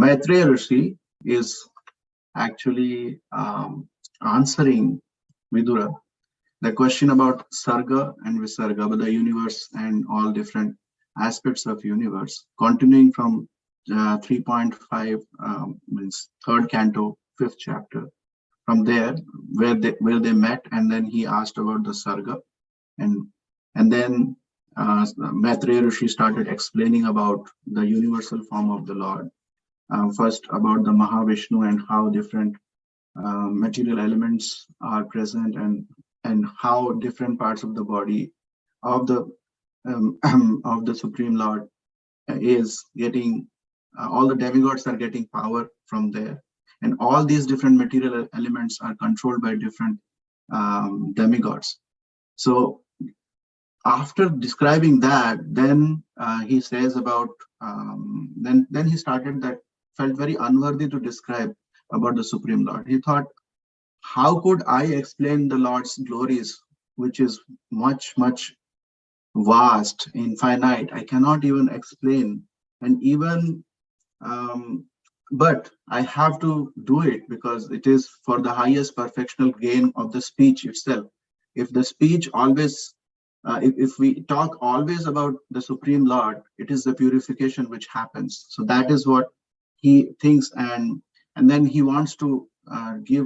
Maitreya Rishi is actually answering Vidura the question about Sarga and Visarga, about the universe and all different aspects of universe, continuing from 3.5 means third canto, fifth chapter. From there, where they met, and then he asked about the Sarga, and then Maitreya Rishi started explaining about the universal form of the Lord. First about the Mahavishnu and how different material elements are present, and how different parts of the body of the of the Supreme Lord is getting, all the demigods are getting power from there, and all these different material elements are controlled by different demigods. So after describing that, then he says about then he started that felt very unworthy to describe about the Supreme Lord. He thought, how could I explain the Lord's glories, which is much vast, infinite? I cannot even explain, and even but I have to do it because it is for the highest perfectional gain of the speech itself. If the speech always if we talk always about the Supreme Lord, it is the purification which happens. So that is what he thinks, and then he wants to give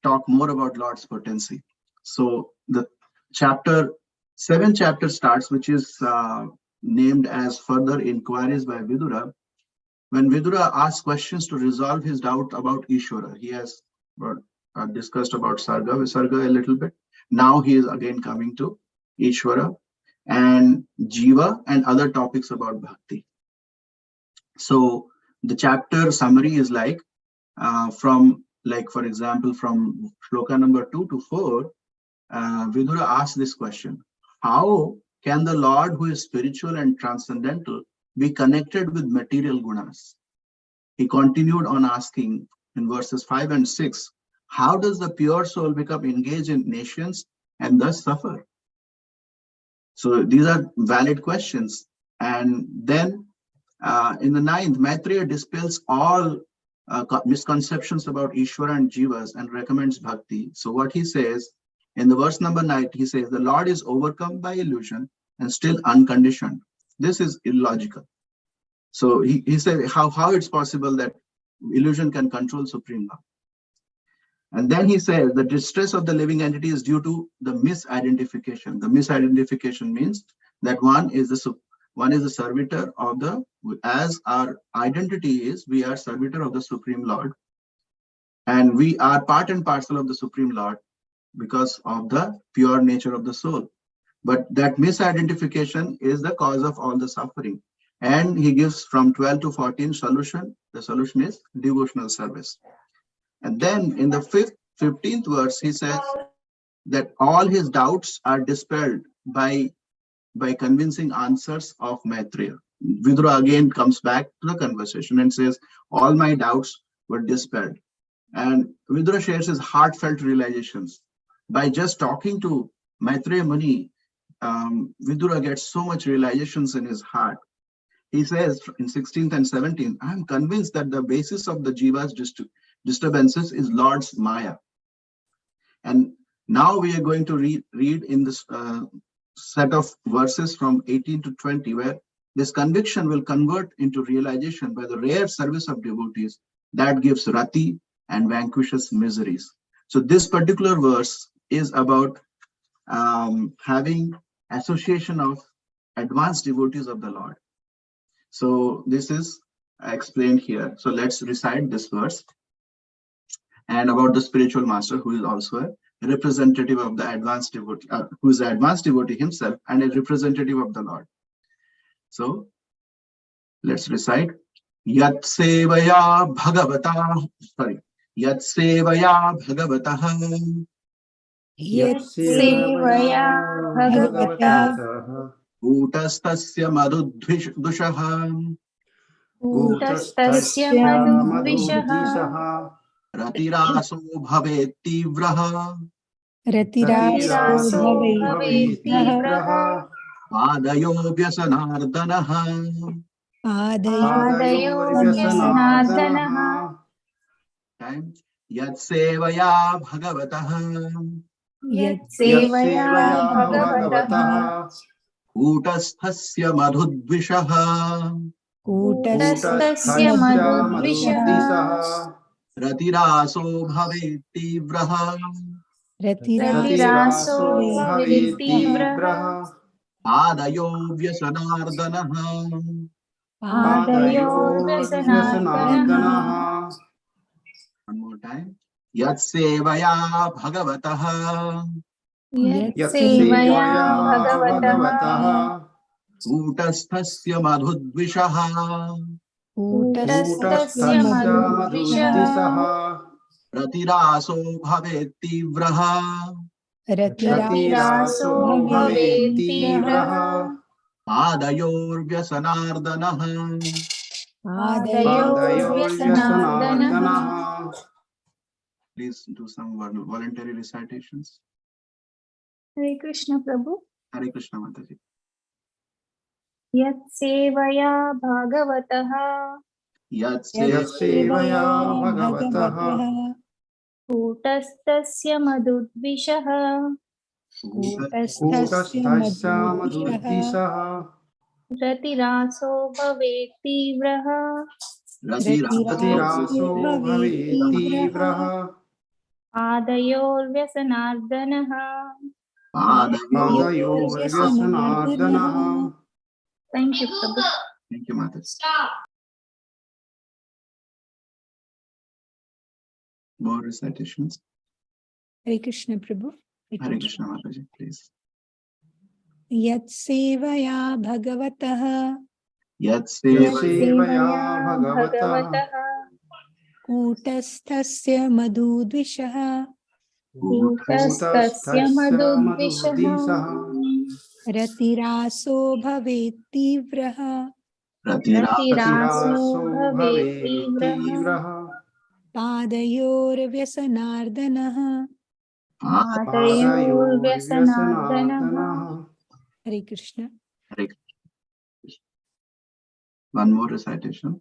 talk more about Lord's potency. So the seventh chapter starts, which is named as Further Inquiries by Vidura. When Vidura asks questions to resolve his doubt about Ishvara, he has discussed about Sarga, Visarga a little bit. Now he is again coming to Ishvara and Jiva and other topics about Bhakti. So the chapter summary is like, for example, from shloka number 2 to 4, Vidura asks this question: how can the Lord, who is spiritual and transcendental, be connected with material gunas? He continued on asking in verses 5 and 6, how does the pure soul become engaged in nations and thus suffer? So these are valid questions. And then in the 9th, Maitreya dispels all misconceptions about Ishvara and Jivas and recommends Bhakti. So what he says in the verse number 9, he says, the Lord is overcome by illusion and still unconditioned. This is illogical. So he said how it's possible that illusion can control Supreme Lord. And then he says the distress of the living entity is due to the misidentification. The misidentification means that one is the servitor of the, as our identity is, we are servitor of the Supreme Lord, and we are part and parcel of the Supreme Lord because of the pure nature of the soul. But that misidentification is the cause of all the suffering. And he gives from 12 to 14 solution. The solution is devotional service. And then in the 15th verse, he says that all his doubts are dispelled by convincing answers of Maitreya. Vidura again comes back to the conversation and says, all my doubts were dispelled. And Vidura shares his heartfelt realizations. By just talking to Maitreya Muni, Vidura gets so much realizations in his heart. He says in 16th and 17th, I am convinced that the basis of the Jiva's disturbances is Lord's Maya. And now we are going to read in this set of verses from 18 to 20, where this conviction will convert into realization by the rare service of devotees that gives rati and vanquishes miseries. So this particular verse is about having association of advanced devotees of the Lord. So this is explained here. So let's recite this verse, and about the spiritual master, who is also a representative of the advanced devotee, who is an advanced devotee himself and a representative of the Lord. So let's recite. Yat sevaya bhagavata, Yat sevaya bhagavataha, Yat sevaya bhagavataha, Utastasya madudvishaha, Utastasya madhudvishaha, Ratiraso bhavet tivraha, Ratiraso bhavet tivraha, Padayo vyasanardanaha. पादयोर्व्यसनार्दनः Time. Yat sevaya bhagavatah यत्सेवया भगवतः कूटस्थस्य मधुद्विषः कूटस्थस्य मधुद्विषः रतिरासो भवेत् तीव्रः रतिरासो भवेत् तीव्रः पादयो व्यसनार्दनः पादयोर्व्यसनार्दनः One more time. Yat sevaya bhagavatah यत्सेवया भगवतः कूटस्थस्य मधुद्विषः कूटस्थस्य मधुद्विषः रतिरासो भवेत् तीव्रः रतिरासो भवेत् तीव्रः पादयोर्व्यसनार्दनः पादयोर्व्यसनार्दनः Please do some voluntary recitations. Hare Krishna Prabhu. Hare Krishna Mataji. यत्सेवया भगवतः यत्सेवया भगवतः कूटस्थस्य मधुद्विषः कूटस्थस्य मधुद्विषः रतिरासो भवेत् तीव्रः रतिरासो भवेत् तीव्रः पादयोर्व्यसनार्दनः पादयोर्व्यसनार्दनः Thank you Prabhu. Thank you Mataji. More recitations. Hare Krishna Prabhu. Hare Krishna Mataji, please. यत्सेवया भगवतः यत्सेवया भगवतः कूटस्थस्य मधुद्विषः कूटस्थस्य मधुद्विषः रतिरासो भवेत् तीव्रः रतिरासो भवेत् तीव्रः पादयोर्व्यसनार्दनः पादयोर्व्यसनार्दनः हरे Krishna. Hare Krishna. One more recitation.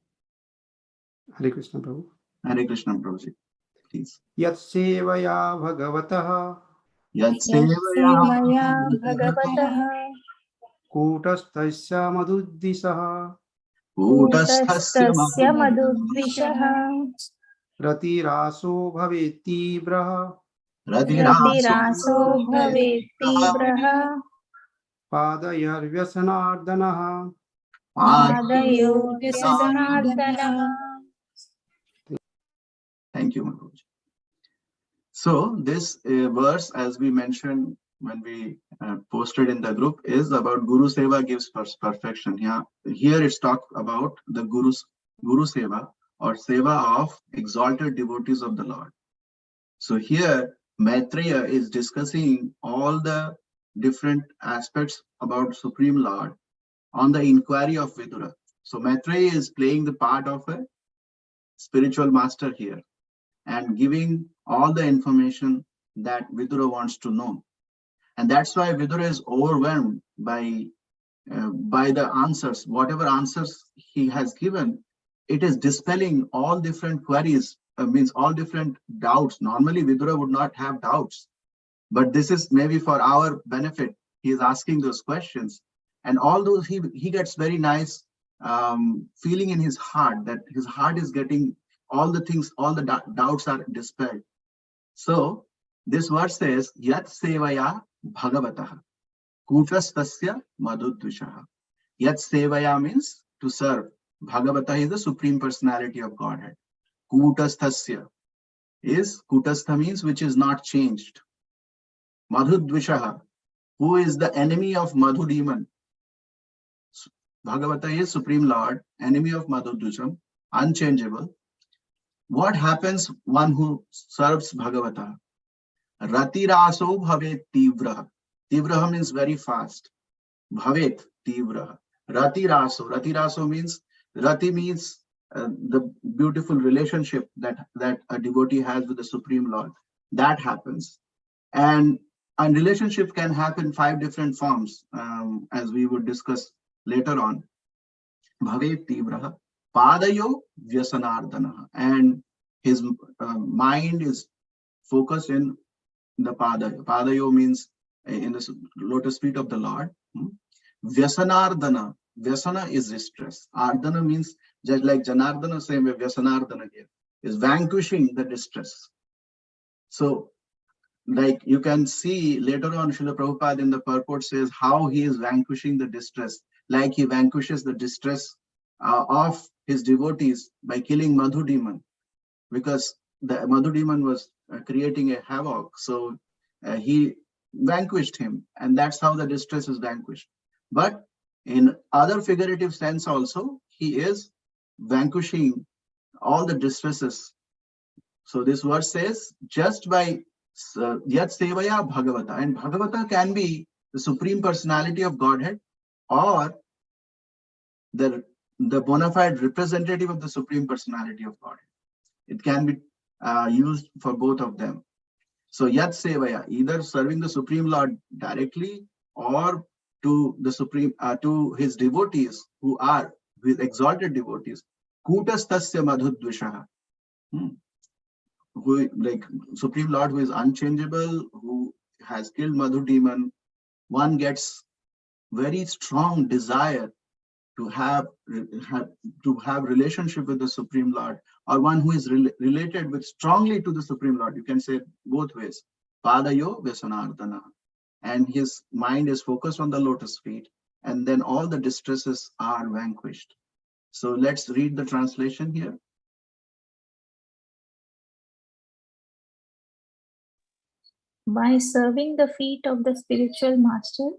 Hare Krishna Prabhu. Hare Krishna Prabhuji, please. यत्सेवया भगवतः यत्सेवया भगवतः कूटस्थस्य मधुद्विषः कूटस्थस्य मधुद्विषः रतिरासो भवेत् तीव्रः रतिरासो भवेत् तीव्रः पादयोर्व्यसनार्दनः पादयोर्व्यसनार्दनः. Thank you, Maharaj. So this verse, as we mentioned when we posted in the group, is about Guru Seva gives perfection. Here it's talk about the Guru Seva or Seva of exalted devotees of the Lord. So here Maitreya is discussing all the different aspects about Supreme Lord on the inquiry of Vidura. So Maitreya is playing the part of a spiritual master here and giving all the information that Vidura wants to know. And that's why Vidura is overwhelmed by the answers. Whatever answers he has given, it is dispelling all different queries, means all different doubts. Normally Vidura would not have doubts, but this is maybe for our benefit. He is asking those questions, and all those he gets very nice feeling in his heart, that his heart is getting all the things, all the doubts are dispelled. So this verse says, Yat Sevaya Bhagavatah Kutastasya Madhudvishaha. Yat Sevaya means to serve. Bhagavata is the Supreme Personality of Godhead. Kutastasya is, Kutastha means which is not changed. Madhudvishaha, who is the enemy of Madhu demon. Bhagavata is Supreme Lord, enemy of Madhudvisham, unchangeable. What happens one who serves Bhagavata? Ratiraso bhavet tivraha. Tivraha means very fast. Bhavet tivraha. Ratiraso. Ratiraso means, Rati means the beautiful relationship that a devotee has with the Supreme Lord. That happens. And relationship can happen 5 different forms, as we would discuss later on. Bhavet Tibraha Padayo Vyasanardana. And his mind is focused in the Padayo. Padayo means in the lotus feet of the Lord. Vyasanardana. Vyasana is distress. Ardana means just like Janardana, same way Vyasanardana here is vanquishing the distress. So, like you can see later on, Srila Prabhupada in the purport says how he is vanquishing the distress, like he vanquishes the distress of his devotees by killing Madhu demon, because the Madhu demon was creating a havoc. So he vanquished him, and that's how the distress is vanquished. But in other figurative sense also, he is vanquishing all the distresses. So this verse says, just by Yat Sevaya Bhagavata, and Bhagavata can be the Supreme Personality of Godhead or the bona fide representative of the Supreme Personality of Godhead. It can be used for both of them. So Yat Sevaya, either serving the Supreme Lord directly or to the Supreme, to his devotees who are his exalted devotees. Kutastasya Madhudvishaha. Who, like Supreme Lord, who is unchangeable, who has killed Madhu demon, one gets very strong desire to have relationship with the Supreme Lord, or one who is related with strongly to the Supreme Lord. You can say both ways. Padayo Vyasanardana. And his mind is focused on the lotus feet, and then all the distresses are vanquished. So let's read the translation here. By serving the feet of the spiritual master,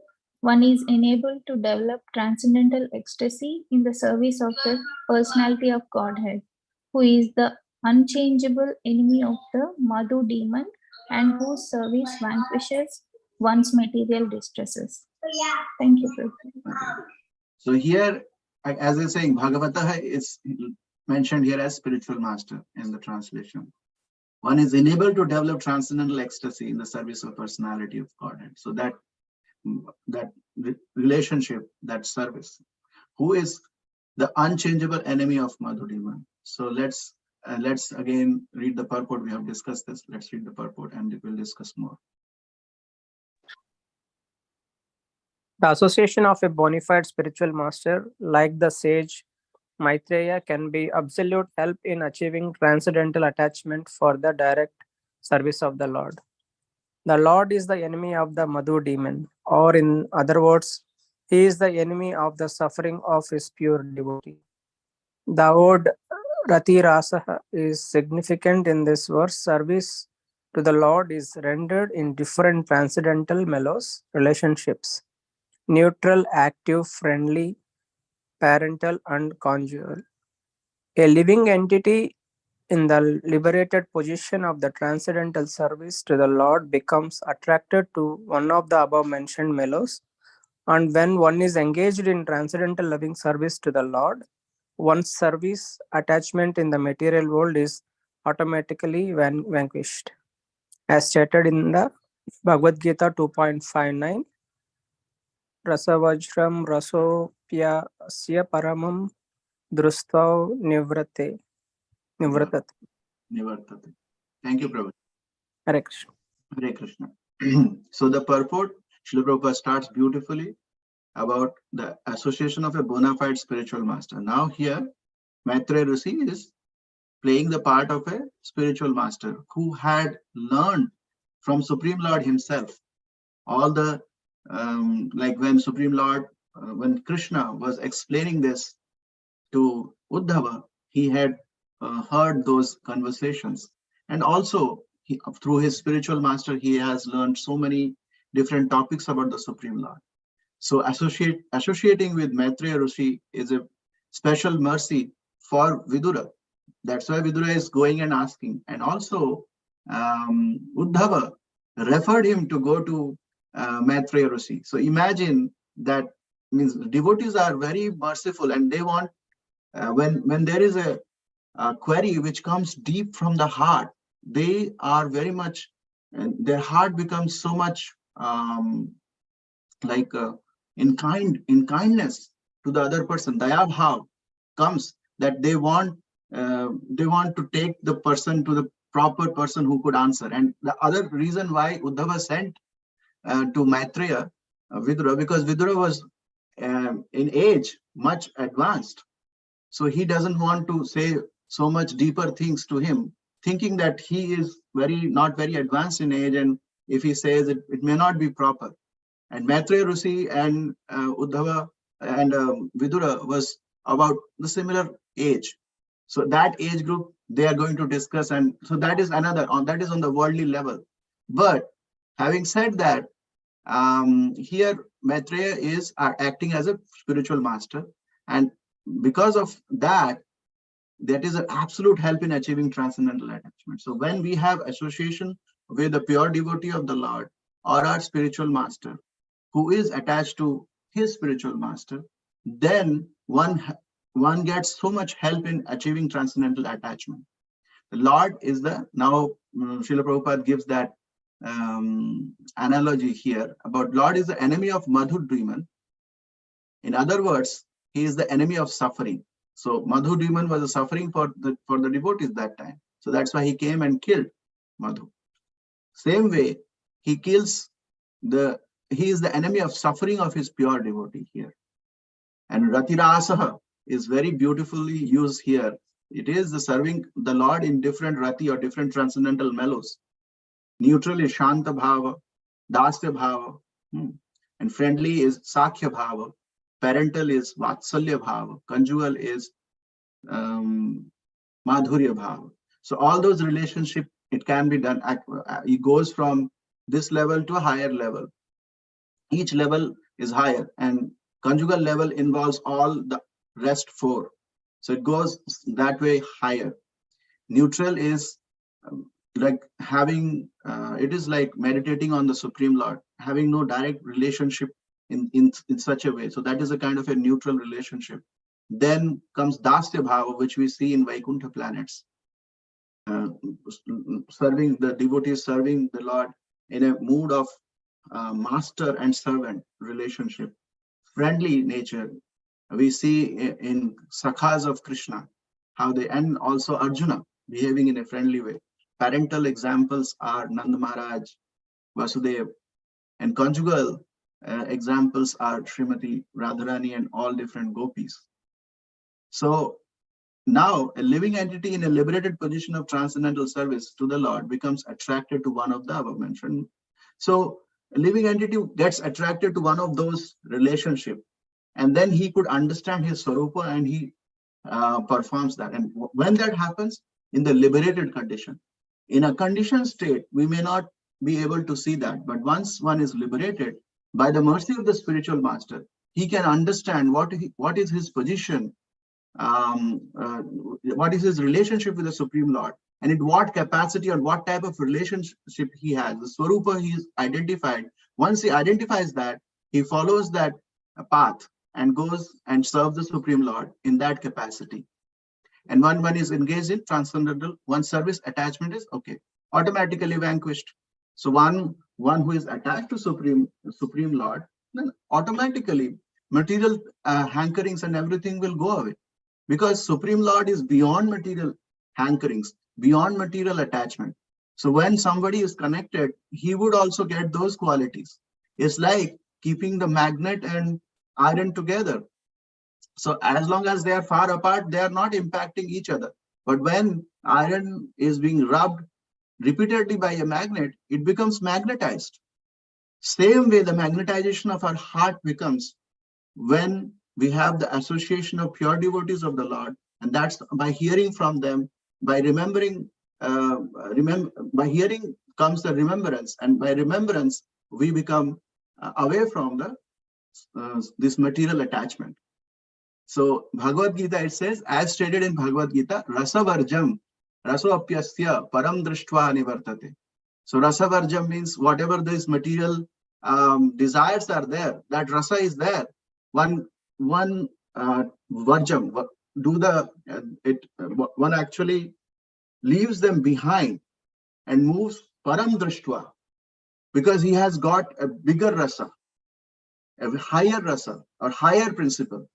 one is enabled to develop transcendental ecstasy in the service of the personality of Godhead, who is the unchangeable enemy of the Madhu demon and whose service vanquishes one's material distresses. Thank you, Prabhupada. So here, as I'm saying, Bhagavata is mentioned here as spiritual master in the translation. One is enabled to develop transcendental ecstasy in the service of personality of Godhead. So that relationship, that service, who is the unchangeable enemy of Madhu demon. So let's again read the purport. We have discussed this. Let's read the purport and we'll discuss more. The association of a bona fide spiritual master, like the sage Maitreya, can be absolute help in achieving transcendental attachment for the direct service of the Lord. The Lord is the enemy of the Madhu demon, or in other words, he is the enemy of the suffering of his pure devotee. The word Rati Rasa is significant in this verse. Service to the Lord is rendered in different transcendental mellows, relationships: neutral, active, friendly, parental, and conjugal. A living entity in the liberated position of the transcendental service to the Lord becomes attracted to one of the above mentioned mellows, and when one is engaged in transcendental loving service to the Lord, one's service attachment in the material world is automatically vanquished. As stated in the Bhagavad Gita 2.59, Rasavajram rasopyasya paramam drustau nivratate. Nivartate. Thank you, Prabhu. Hare Krishna. Hare Krishna. So the purport, Srila Prabhupada starts beautifully about the association of a bona fide spiritual master. Now here, Maitreya Rishi is playing the part of a spiritual master who had learned from Supreme Lord himself all the, like when Supreme Lord, when Krishna was explaining this to Uddhava, he had heard those conversations. And also, through his spiritual master, he has learned so many different topics about the Supreme Lord. So associating with Maitreya Rishi is a special mercy for Vidura. That's why Vidura is going and asking. And also, Uddhava referred him to go to Maitreya Rishi. So imagine that, means devotees are very merciful, and they want, when there is a query which comes deep from the heart, they are very much, their heart becomes so much in kindness to the other person, daya bhav, comes that they want to take the person to the proper person who could answer. And the other reason why Uddhava sent to Maitreya Vidura, because Vidura was in age much advanced, so he doesn't want to say so much deeper things to him, thinking that he is not very advanced in age, and if he says it, it may not be proper. And Maitreya Rishi and Uddhava and Vidura was about the similar age. So that age group they are going to discuss, and so that is that is on the worldly level. But having said that, here Maitreya is acting as a spiritual master, and because of that, that is an absolute help in achieving transcendental attachment. So when we have association with the pure devotee of the Lord or our spiritual master who is attached to his spiritual master, then one gets so much help in achieving transcendental attachment. The Lord is now Srila Prabhupada gives that analogy here about Lord is the enemy of Madhu Demon. In other words, he is the enemy of suffering. So Madhu Demon was a suffering for the devotees that time. So that's why he came and killed Madhu. Same way, he is the enemy of suffering of his pure devotee here. And Ratirasaha is very beautifully used here. It is the serving the Lord in different Rati or different transcendental mellows. Neutral is Shanta Bhava, Dasya Bhava, and friendly is Sakhya Bhava. Parental is Vatsalya Bhava. Conjugal is Madhurya Bhava. So all those relationships, it can be done. It goes from this level to a higher level. Each level is higher, and conjugal level involves all the rest four. So it goes that way higher. Neutral is like having, it is like meditating on the Supreme Lord, having no direct relationship in such a way. So that is a kind of a neutral relationship. Then comes Dasya Bhava, which we see in Vaikuntha planets. Serving the devotees, serving the Lord in a mood of master and servant relationship. Friendly nature, we see in Sakhas of Krishna, how they, and also Arjuna behaving in a friendly way. Parental examples are Nanda Maharaj, Vasudeva, and conjugal examples are Srimati Radharani and all different gopis. So now a living entity in a liberated position of transcendental service to the Lord becomes attracted to one of the above mentioned. So a living entity gets attracted to one of those relationships, and then he could understand his Swarupa and he performs that. And when that happens, in the liberated condition. In a conditioned state, we may not be able to see that, but once one is liberated, by the mercy of the spiritual master, he can understand what is his position, what is his relationship with the Supreme Lord, and in what capacity or what type of relationship he has. The Swarupa he is identified. Once he identifies that, he follows that path and goes and serves the Supreme Lord in that capacity. And when one is engaged in transcendental, one service attachment is automatically vanquished. So one who is attached to Supreme Lord, then automatically material hankerings and everything will go away, because Supreme Lord is beyond material hankerings, beyond material attachment. So when somebody is connected, he would also get those qualities. It's like keeping the magnet and iron together. So as long as they are far apart, they are not impacting each other. But when iron is being rubbed repeatedly by a magnet, it becomes magnetized. Same way, the magnetization of our heart becomes when we have the association of pure devotees of the Lord, and that's by hearing from them, by remembering, by hearing comes the remembrance, and by remembrance we become away from this material attachment. So Bhagavad Gita, it says, as stated in Bhagavad Gita, rasavarjam, rasoapyasya param drishtva nivartate. So rasavarjam means whatever these material desires are there, that rasa is there. One varjam, one actually leaves them behind and moves param drishtva, because he has got a bigger rasa, a higher rasa or higher principle.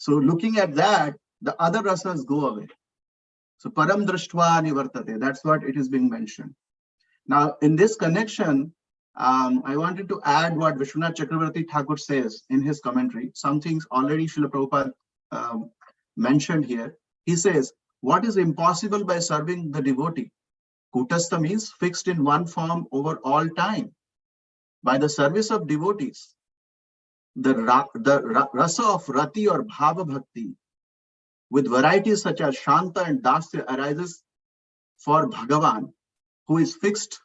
So looking at that, the other rasas go away. So param drishtva nivartate, that's what it is being mentioned. Now, in this connection, I wanted to add what Vishwanath Chakravarti Thakur says in his commentary. Some things already Srila Prabhupada mentioned here. He says, what is impossible by serving the devotee? Kutastha means fixed in one form over all time. By the service of devotees, the rasa of rati or bhava bhakti, with varieties such as shanta and dasya, arises for Bhagavan, who is fixed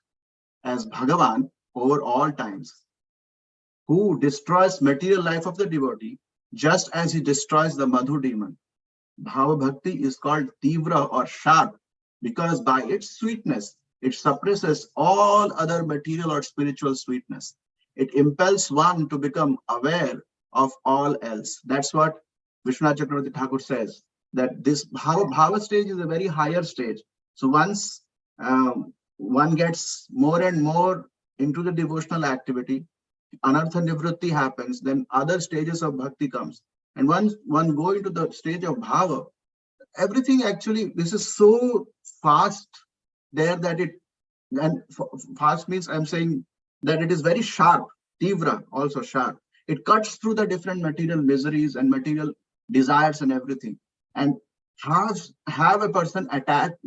as Bhagavan over all times, who destroys material life of the devotee just as he destroys the Madhu demon. Bhava Bhakti is called Tivra or sharp because by its sweetness, it suppresses all other material or spiritual sweetness. It impels one to become aware of all else. That's what Vishwanath Chakravarti Thakur says, that this Bhava stage is a very higher stage. So once one gets more and more into the devotional activity, anartha nivritti happens, then other stages of bhakti comes. And once one go into the stage of bhava, everything actually, this is so fast there that it, and fast means I'm saying that it is very sharp, tivra also sharp. It cuts through the different material miseries and material desires and everything, and have a person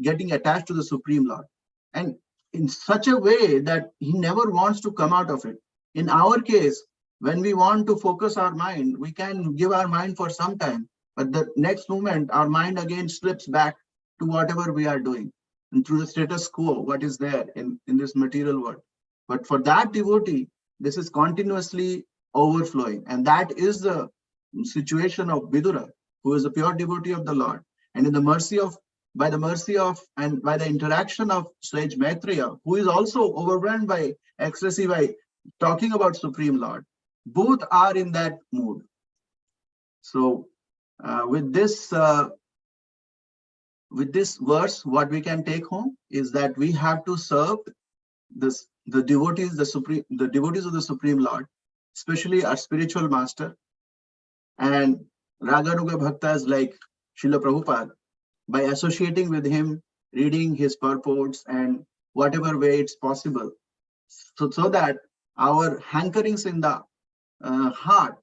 getting attached to the Supreme Lord, and in such a way that he never wants to come out of it. In our case, when we want to focus our mind, we can give our mind for some time, but the next moment our mind again slips back to whatever we are doing and through the status quo, what is there in this material world. But for that devotee, this is continuously overflowing, and that is the situation of Vidura, who is a pure devotee of the Lord. And in the mercy of, by the mercy of, and by the interaction of sage Maitreya, who is also overwhelmed by ecstasy by talking about Supreme Lord, both are in that mood. So with this verse, what we can take home is that we have to serve the devotees of the Supreme Lord, especially our spiritual master and Raganuga Bhaktas like Srila Prabhupada, by associating with him, reading his purports and whatever way it's possible, so that our hankerings in the heart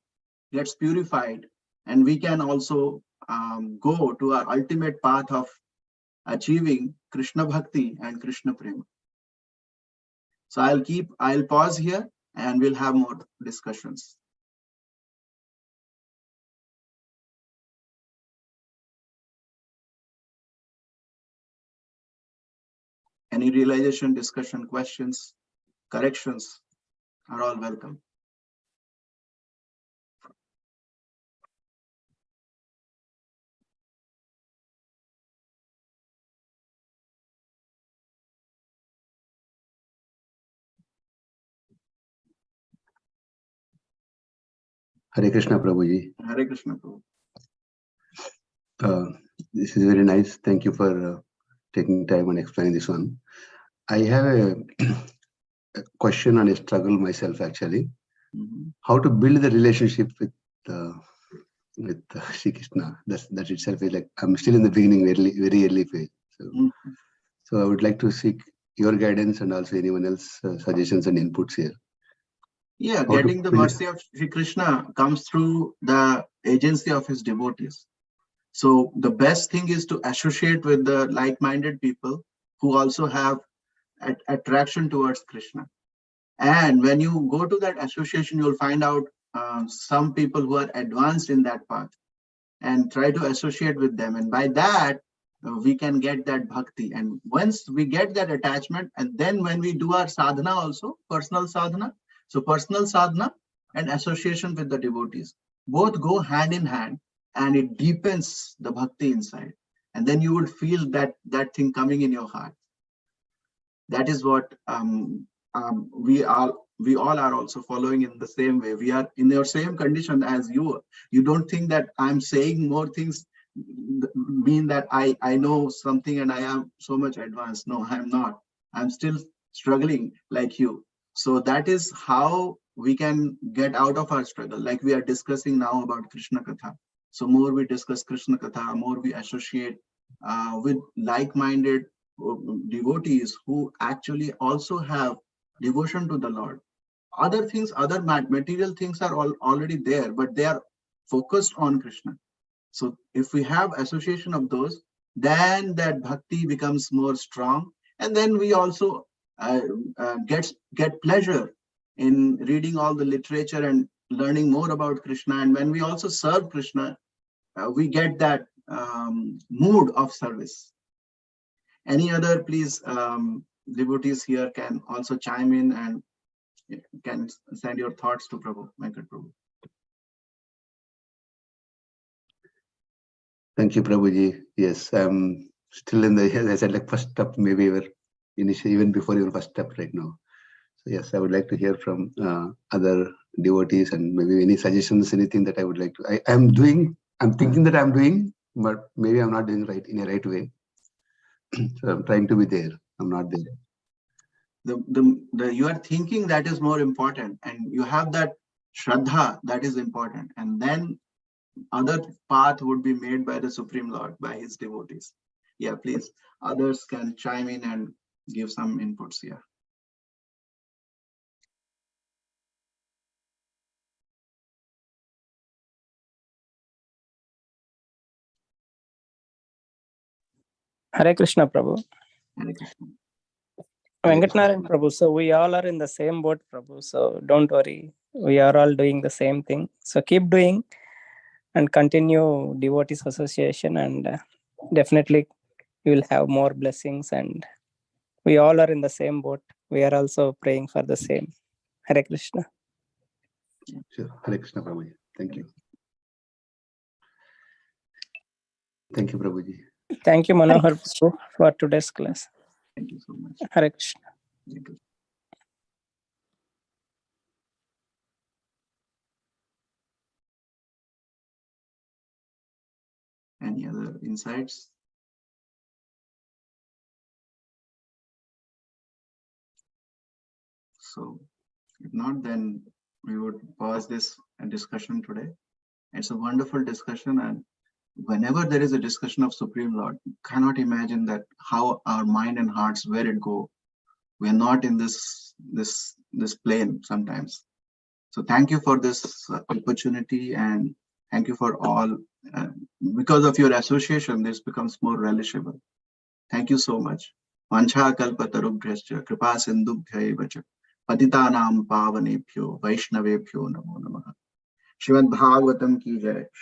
gets purified, and we can also go to our ultimate path of achieving Krishna Bhakti and Krishna Prema. So I'll pause here and we'll have more discussions. Any realization, discussion, questions, corrections are all welcome. Hare Krishna Prabhuji. Hare Krishna Prabhu. This is very nice. Thank you for taking time and explaining this one. I have a question and a struggle myself actually. How to build the relationship with Shri Krishna. That itself is like, I'm still in the beginning, very early phase. So I would like to seek your guidance and also anyone else suggestions and inputs here. Yeah, getting the mercy of Shri Krishna comes through the agency of his devotees. So the best thing is to associate with the like-minded people who also have attraction towards Krishna. And when you go to that association, you'll find out some people who are advanced in that path, and try to associate with them. And by that, we can get that bhakti. And once we get that attachment, and then when we do our sadhana also, personal sadhana, so personal sadhana and association with the devotees, both go hand in hand, and it deepens the bhakti inside. And then you would feel that thing coming in your heart. That is what we all are also following in the same way. We are in your same condition as you. You don't think that I'm saying more things mean that I know something and I am so much advanced. No, I'm not. I'm still struggling like you. So that is how we can get out of our struggle, like we are discussing now about Krishna Katha. So more we discuss Krishna Katha, more we associate with like-minded devotees who actually also have devotion to the Lord. Other things, other material things are already there, but they are focused on Krishna. So if we have association of those, then that bhakti becomes more strong, and then we also get pleasure in reading all the literature and learning more about Krishna. And when we also serve Krishna, we get that mood of service. Any other, please, devotees here can also chime in and can send your thoughts to Prabhu, Venkat Prabhu. Thank you, Prabhuji. Yes, I'm still in the, as I said, like first step, maybe we're initially, even before even first step right now. So yes, I would like to hear from other devotees and maybe any suggestions, anything that I would like to, I'm thinking that I'm doing, but maybe I'm not doing right in a right way. So I'm trying to be there. I'm not there. You are thinking that is more important, and you have that Shraddha that is important, and then other path would be made by the Supreme Lord, by his devotees. Yeah, please, others can chime in and give some inputs here. Hare Krishna, Prabhu. Hare Krishna. Venkatnarayan Prabhu, so we all are in the same boat, Prabhu, so don't worry. We are all doing the same thing. So keep doing and continue devotees association, and definitely you will have more blessings, and we all are in the same boat. We are also praying for the same. Hare Krishna. Sure. Hare Krishna, Prabhuji. Thank you. Thank you, Prabhuji. Thank you, Manohara, for today's class. Thank you so much. Hare Krishna. Thank you. Any other insights? So if not, then we would pause this discussion today. It's a wonderful discussion, and whenever there is a discussion of Supreme Lord, you cannot imagine that how our mind and hearts, where it go. We are not in this plane sometimes. So thank you for this opportunity, and thank you for all. Because of your association, this becomes more relishable. Thank you so much. Vancha kalpatarubhyascha kripa sindubhya cha patitanam pavanebhyo vaishnavebhyo namo namaha. Srimad Bhagavatam ki jai.